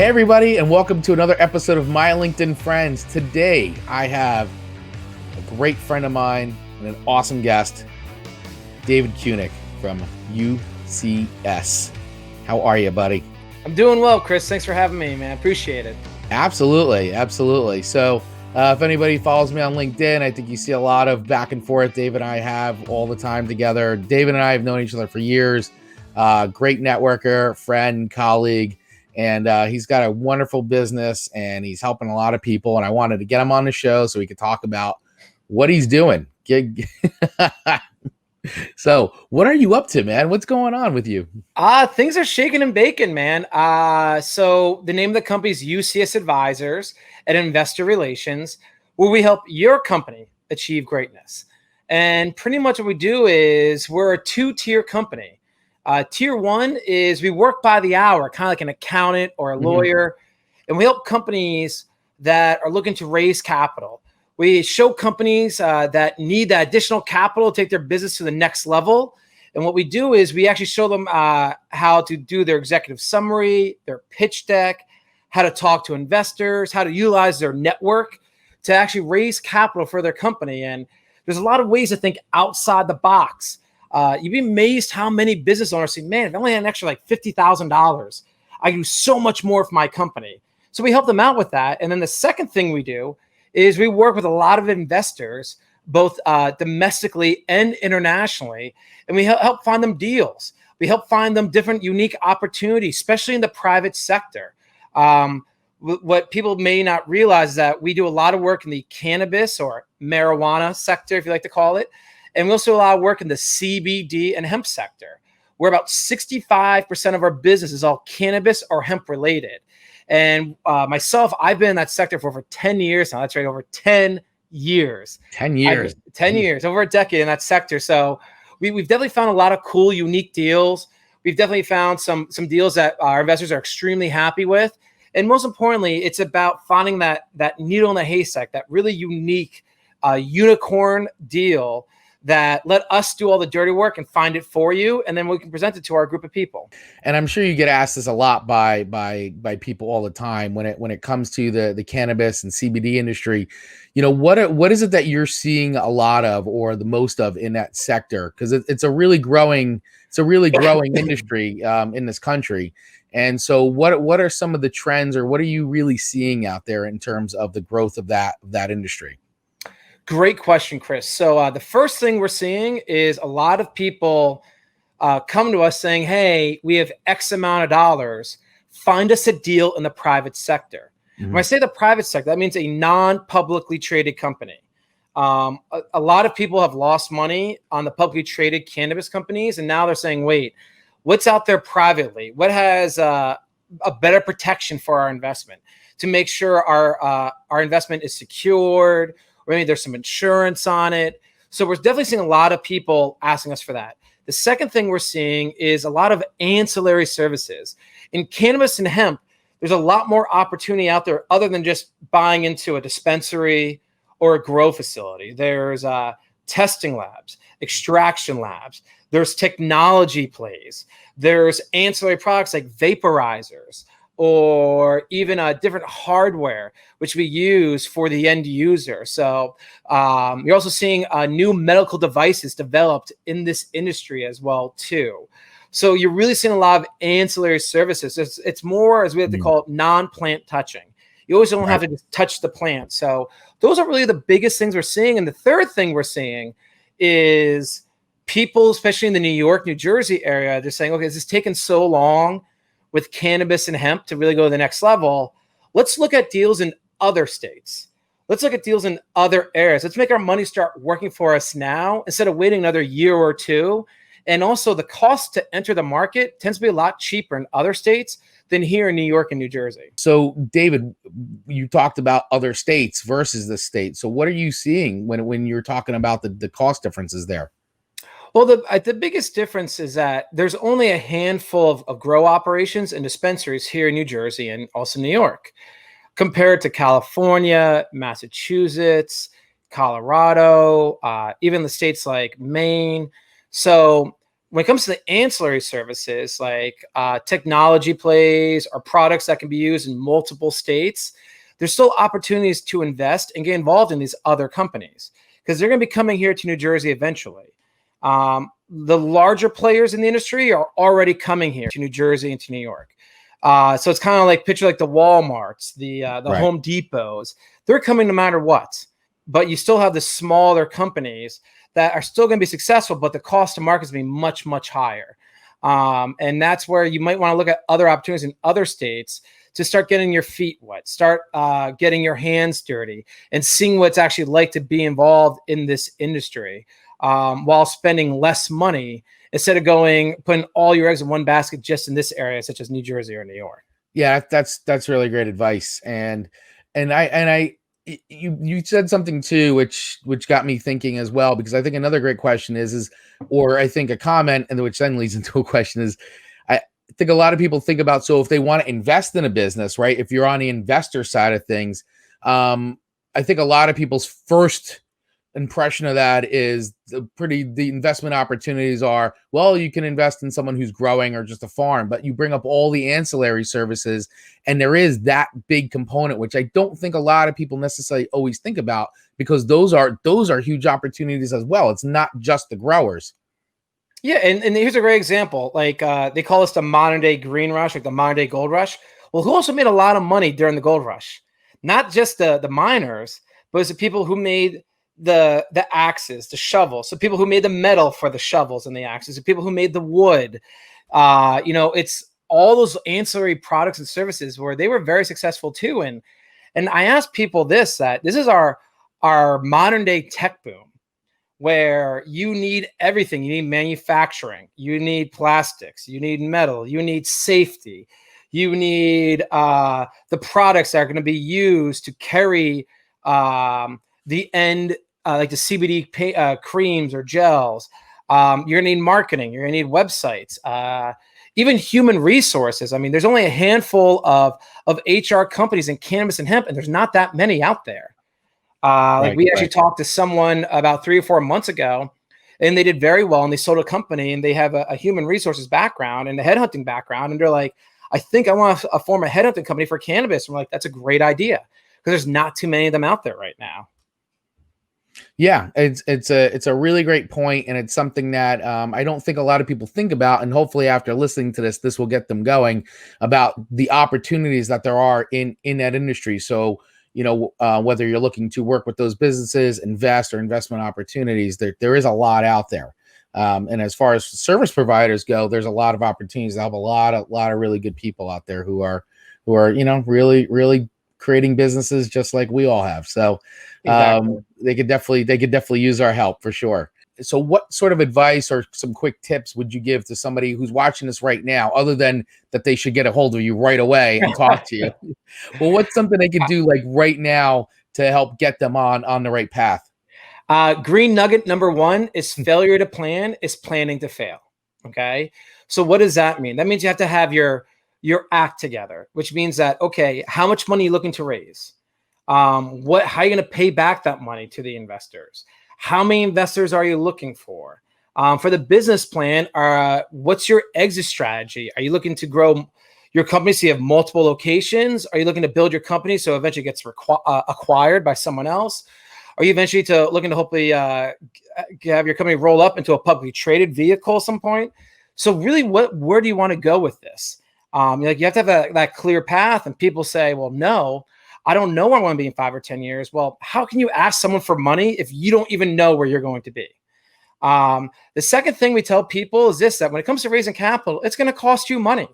Hey everybody, and welcome to another episode of My LinkedIn Friends. Today, I have a great friend of mine and an awesome guest, David Cunic from UCS. How are you, buddy? I'm doing well, Chris. Thanks for having me, man. Appreciate it. Absolutely. So, if anybody follows me on LinkedIn, I think you see a lot of back and forth David and I have all the time together. David and I have known each other for years. Great networker, friend, colleague. And he's got a wonderful business and he's helping a lot of people. And I wanted to get him on the show so we could talk about what he's doing. So what are you up to, man? What's going on with you? Things are shaking and baking, man. So the name of the company is UCS Advisors and Investor Relations, where we help your company achieve greatness. And pretty much what we do is we're a two-tier company. Tier one is we work by the hour, kind of like an accountant or a lawyer, and we help companies that are looking to raise capital. We show companies that need that additional capital to take their business to the next level. And what we do is we actually show them how to do their executive summary, their pitch deck, how to talk to investors, how to utilize their network to actually raise capital for their company. And there's a lot of ways to think outside the box. You'd be amazed how many business owners say, man, if I only had an extra like $50,000, I can do so much more for my company. So we help them out with that. And then the second thing we do is we work with a lot of investors, both domestically and internationally, and we help find them deals. We help find them different unique opportunities, especially in the private sector. What people may not realize is that we do a lot of work in the cannabis or marijuana sector, if you like to call it. And we also do a lot of work in the CBD and hemp sector, where about 65% of our business is all cannabis or hemp related. And myself, I've been in that sector for over 10 years now. That's right, over 10 years. 10 years. 10 years, over a decade in that sector. So we've definitely found a lot of cool, unique deals. We've definitely found some deals that our investors are extremely happy with. And most importantly, it's about finding that needle in the haystack, that really unique unicorn deal that let us do all the dirty work and find it for you, and then we can present it to our group of people. And I'm sure you get asked this a lot by people all the time when it comes to the cannabis and CBD industry. You know, what is it that you're seeing a lot of or the most of in that sector? Because it's a really growing industry in this country. And so what are some of the trends, or what are you really seeing out there in terms of the growth of that industry? Great question, Chris. So the first thing we're seeing is a lot of people come to us saying, hey, we have X amount of dollars. Find us a deal in the private sector. When I say the private sector, that means a non-publicly traded company. A lot of people have lost money on the publicly traded cannabis companies, and now they're saying, wait, what's out there privately? What has a better protection for our investment to make sure our investment is secured, or maybe there's some insurance on it. So we're definitely seeing a lot of people asking us for that. The second thing we're seeing is a lot of ancillary services. In cannabis and hemp, there's a lot more opportunity out there other than just buying into a dispensary or a grow facility. There's testing labs, extraction labs. There's technology plays. There's ancillary products like vaporizers, or even different hardware, which we use for the end user. So you're also seeing new medical devices developed in this industry as well, too. So you're really seeing a lot of ancillary services. It's more, as we have to call it, non-plant touching. You always don't have to just touch the plant. So those are really the biggest things we're seeing. And the third thing we're seeing is people, especially in the New York, New Jersey area, they're saying, okay, this is taking so long with cannabis and hemp to really go to the next level. Let's look at deals in other states. Let's look at deals in other areas. Let's make our money start working for us now instead of waiting another year or two. And also the cost to enter the market tends to be a lot cheaper in other states than here in New York and New Jersey. So David, you talked about other states versus the state. So what are you seeing when you're talking about the cost differences there? Well, the biggest difference is that there's only a handful of grow operations and dispensaries here in New Jersey and also New York, compared to California, Massachusetts, Colorado, even the states like Maine. So when it comes to the ancillary services, like technology plays or products that can be used in multiple states, there's still opportunities to invest and get involved in these other companies because they're going to be coming here to New Jersey eventually. The larger players in the industry are already coming here to New Jersey and to New York. So it's kind of like picture like the Walmarts, the Right. Home Depots. They're coming no matter what. But you still have the smaller companies that are still going to be successful, but the cost to market is going to be much, much higher. And that's where you might want to look at other opportunities in other states to start getting your feet wet, start getting your hands dirty, and seeing what it's actually like to be involved in this industry while spending less money instead of putting all your eggs in one basket just in this area, such as New Jersey or New York. Yeah, that's really great advice. And you said something too, which got me thinking as well, because I think another great question or I think a comment, and which then leads into a question is, I think a lot of people think about, so if they want to invest in a business, right? If you're on the investor side of things, I think a lot of people's first impression of that is the investment opportunities are, well, you can invest in someone who's growing or just a farm, but you bring up all the ancillary services, and there is that big component, which I don't think a lot of people necessarily always think about, because those are huge opportunities as well. It's not just the growers. Yeah, and here's a great example. Like they call this the modern day green rush, like the modern day gold rush. Well, who also made a lot of money during the gold rush? Not just the miners, but it's the people who made the axes, the shovels. So people who made the metal for the shovels and the axes, the people who made the wood. It's all those ancillary products and services where they were very successful too. And I ask people that this is our modern day tech boom, where you need everything. You need manufacturing, you need plastics, you need metal, you need safety, you need the products that are going to be used to carry the end, like the CBD creams or gels. You're going to need marketing. You're going to need websites, even human resources. I mean, there's only a handful of HR companies in cannabis and hemp, and there's not that many out there. Like we actually talked to someone about 3 or 4 months ago, and they did very well, and they sold a company, and they have a human resources background and a headhunting background. And they're like, I think I want to form a headhunting company for cannabis. And we're like, that's a great idea, because there's not too many of them out there right now. Yeah, it's a really great point, and it's something that I don't think a lot of people think about. And hopefully, after listening to this will get them going about the opportunities that there are in that industry. So, whether you're looking to work with those businesses, invest, or investment opportunities, there is a lot out there. And as far as service providers go, there's a lot of opportunities to help a lot of really good people out there who are really, really creating businesses just like we all have. So Exactly. they could definitely use our help for sure. So what sort of advice or some quick tips would you give to somebody who's watching this right now, other than that they should get a hold of you right away and talk to you? Well, what's something they could do like right now to help get them on the right path? Green nugget number 1 is failure to plan is planning to fail. Okay. So what does that mean? That means you have to have your act together, which means that, okay, how much money are you looking to raise? How are you going to pay back that money to the investors? How many investors are you looking for? For the business plan, what's your exit strategy? Are you looking to grow your company so you have multiple locations? Are you looking to build your company so eventually it gets acquired by someone else? Are you eventually looking to hopefully have your company roll up into a publicly traded vehicle at some point? So really, where do you want to go with this? You have to have that clear path. And people say, well, no, I don't know where I want to be in 5 or 10 years. Well, how can you ask someone for money if you don't even know where you're going to be? The second thing we tell people is this, that when it comes to raising capital, it's going to cost you money.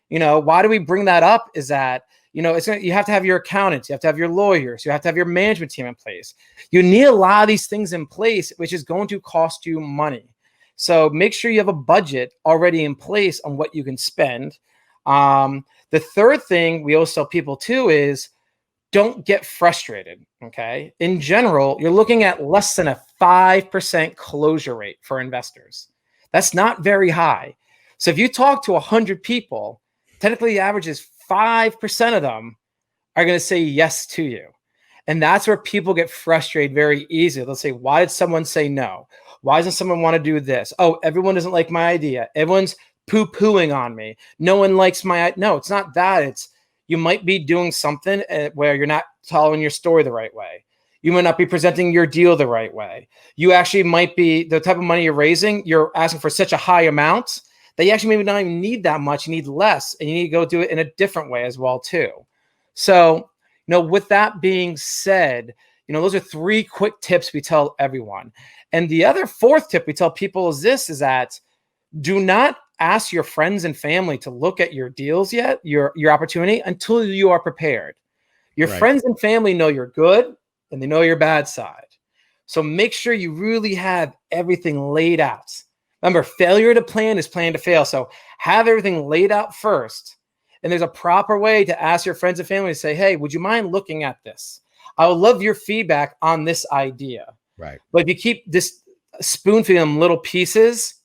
Why do we bring that up? Is that, you have to have your accountants, you have to have your lawyers, you have to have your management team in place. You need a lot of these things in place, which is going to cost you money. So make sure you have a budget already in place on what you can spend. The third thing we always tell people too is don't get frustrated. Okay. In general, you're looking at less than a 5% closure rate for investors. That's not very high. So if you talk to 100 people, technically the average is 5% of them are going to say yes to you. And that's where people get frustrated very easily. They'll say, why did someone say no? Why doesn't someone want to do this? Oh, everyone doesn't like my idea. Everyone's poo-pooing on me. No one likes my, no, it's not that. It's, you might be doing something where you're not telling your story the right way. You might not be presenting your deal the right way. You actually might be, the type of money you're raising, you're asking for such a high amount that you actually maybe not even need that much. You need less, and you need to go do it in a different way as well too. So, with that being said, those are 3 quick tips we tell everyone. And the other 4th tip we tell people is this, is that do not ask your friends and family to look at your deals yet, your opportunity, until you are prepared. Your friends and family know you're good and they know your bad side. So make sure you really have everything laid out. Remember, failure to plan is plan to fail. So have everything laid out first. And there's a proper way to ask your friends and family to say, hey, would you mind looking at this? I would love your feedback on this idea. Right. But if you keep this spoon feeding them little pieces,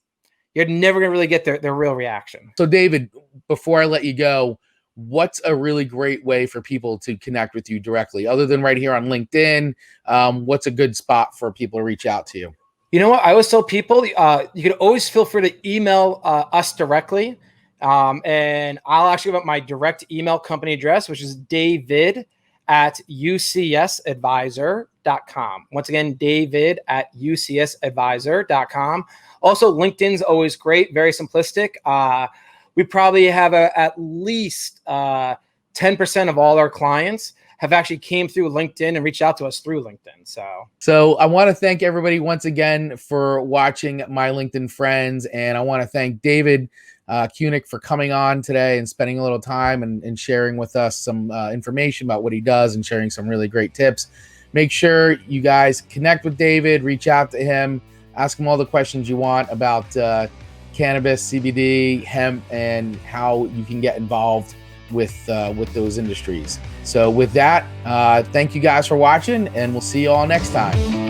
you're never going to really get their real reaction. So David, before I let you go, what's a really great way for people to connect with you directly other than right here on LinkedIn? What's a good spot for people to reach out to you? You know what? I always tell people, you can always feel free to email us directly. And I'll actually give up my direct email company address, which is david@ucsadvisor.com. Once again, david@ucsadvisor.com. Also, LinkedIn's always great, very simplistic. We probably have at least 10% of all our clients have actually came through LinkedIn and reached out to us through LinkedIn. So I want to thank everybody once again for watching My LinkedIn Friends. And I want to thank David Cunic for coming on today and spending a little time and sharing with us some information about what he does and sharing some really great tips. Make sure you guys connect with David, reach out to him, ask him all the questions you want about cannabis, CBD, hemp, and how you can get involved with those industries. So with that, thank you guys for watching, and we'll see you all next time.